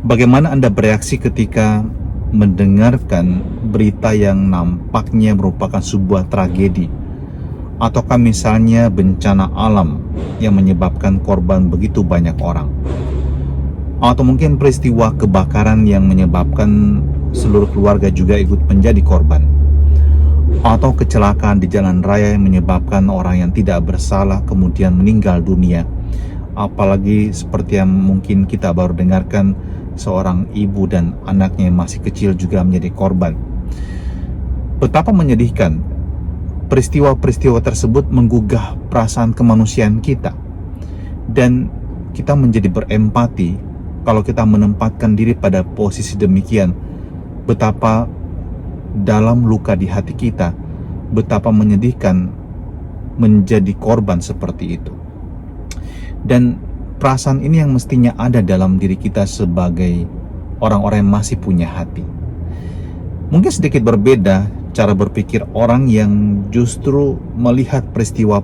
Bagaimana Anda bereaksi ketika mendengarkan berita yang nampaknya merupakan sebuah tragedi, ataukah misalnya bencana alam yang menyebabkan korban begitu banyak orang, atau mungkin peristiwa kebakaran yang menyebabkan seluruh keluarga juga ikut menjadi korban, atau kecelakaan di jalan raya yang menyebabkan orang yang tidak bersalah kemudian meninggal dunia. Apalagi seperti yang mungkin kita baru dengarkan, seorang ibu dan anaknya yang masih kecil juga menjadi korban. Betapa menyedihkan peristiwa-peristiwa tersebut menggugah perasaan kemanusiaan kita, dan kita menjadi berempati kalau kita menempatkan diri pada posisi demikian. Betapa dalam luka di hati kita, betapa menyedihkan menjadi korban seperti itu. Dan perasaan ini yang mestinya ada dalam diri kita sebagai orang-orang yang masih punya hati. Mungkin sedikit berbeda cara berpikir orang yang justru melihat peristiwa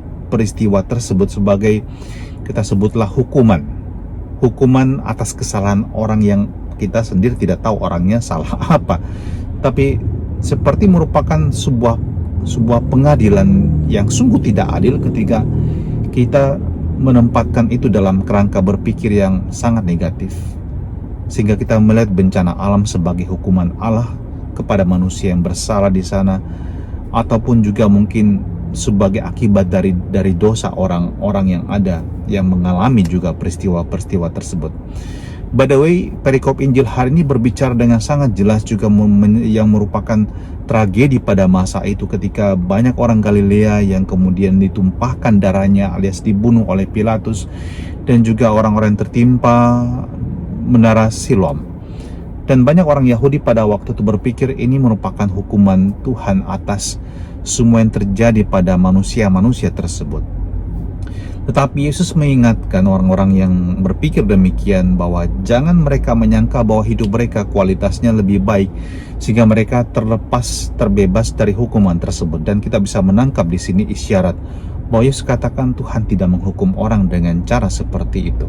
tersebut sebagai, kita sebutlah, hukuman atas kesalahan orang yang kita sendiri tidak tahu orangnya salah apa, tapi seperti merupakan sebuah pengadilan yang sungguh tidak adil ketika kita menempatkan itu dalam kerangka berpikir yang sangat negatif, sehingga kita melihat bencana alam sebagai hukuman Allah kepada manusia yang bersalah di sana, ataupun juga mungkin sebagai akibat dari dosa orang-orang yang ada yang mengalami juga peristiwa-peristiwa tersebut. By the way, perikop Injil hari ini berbicara dengan sangat jelas juga yang merupakan tragedi pada masa itu ketika banyak orang Galilea yang kemudian ditumpahkan darahnya alias dibunuh oleh Pilatus, dan juga orang-orang yang tertimpa menara Siloam. Dan banyak orang Yahudi pada waktu itu berpikir ini merupakan hukuman Tuhan atas semua yang terjadi pada manusia-manusia tersebut. Tetapi Yesus mengingatkan orang-orang yang berpikir demikian bahwa jangan mereka menyangka bahwa hidup mereka kualitasnya lebih baik sehingga mereka terbebas dari hukuman tersebut. Dan kita bisa menangkap di sini isyarat bahwa Yesus katakan Tuhan tidak menghukum orang dengan cara seperti itu,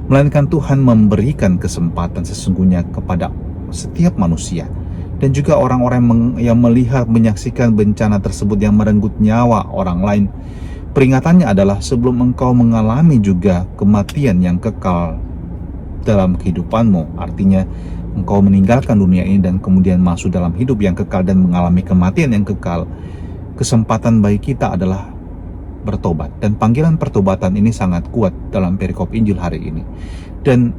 melainkan Tuhan memberikan kesempatan sesungguhnya kepada setiap manusia, dan juga orang-orang yang melihat, menyaksikan bencana tersebut yang merenggut nyawa orang lain. Peringatannya adalah sebelum engkau mengalami juga kematian yang kekal dalam kehidupanmu, artinya engkau meninggalkan dunia ini dan kemudian masuk dalam hidup yang kekal dan mengalami kematian yang kekal, kesempatan bagi kita adalah bertobat. Dan panggilan pertobatan ini sangat kuat dalam perikop Injil hari ini. Dan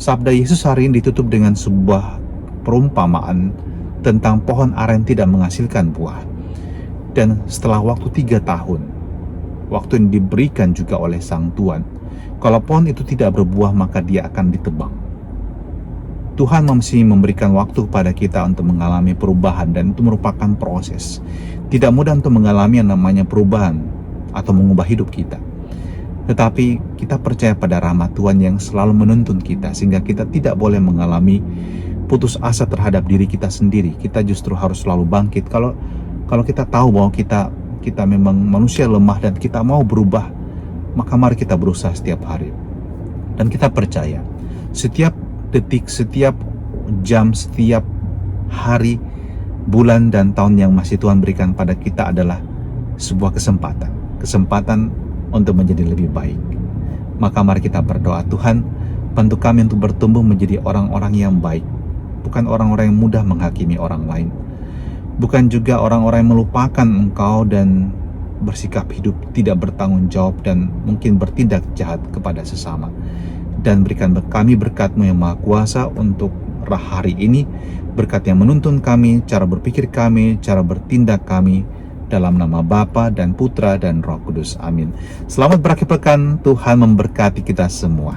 sabda Yesus hari ini ditutup dengan sebuah perumpamaan tentang pohon aren tidak menghasilkan buah. Dan setelah waktu 3 tahun, waktu yang diberikan juga oleh Sang Tuhan, kalau pohon itu tidak berbuah maka dia akan ditebang. Tuhan masih memberikan waktu kepada kita untuk mengalami perubahan, dan itu merupakan proses. Tidak mudah untuk mengalami yang namanya perubahan atau mengubah hidup kita. Tetapi kita percaya pada rahmat Tuhan yang selalu menuntun kita, sehingga kita tidak boleh mengalami putus asa terhadap diri kita sendiri. Kita justru harus selalu bangkit. Kalau kita tahu bahwa kita memang manusia lemah dan kita mau berubah, maka mari kita berusaha setiap hari. Dan kita percaya setiap detik, setiap jam, setiap hari, bulan, dan tahun yang masih Tuhan berikan pada kita adalah sebuah kesempatan untuk menjadi lebih baik. Maka mari kita berdoa, Tuhan, bantu kami untuk bertumbuh menjadi orang-orang yang baik, bukan orang-orang yang mudah menghakimi orang lain, bukan juga orang-orang yang melupakan Engkau dan bersikap hidup tidak bertanggung jawab dan mungkin bertindak jahat kepada sesama. Dan berikan kami berkat-Mu yang Maha Kuasa untuk hari ini, berkat yang menuntun kami, cara berpikir kami, cara bertindak kami, dalam nama Bapa dan Putra dan Roh Kudus. Amin. Selamat berakhir pekan, Tuhan memberkati kita semua.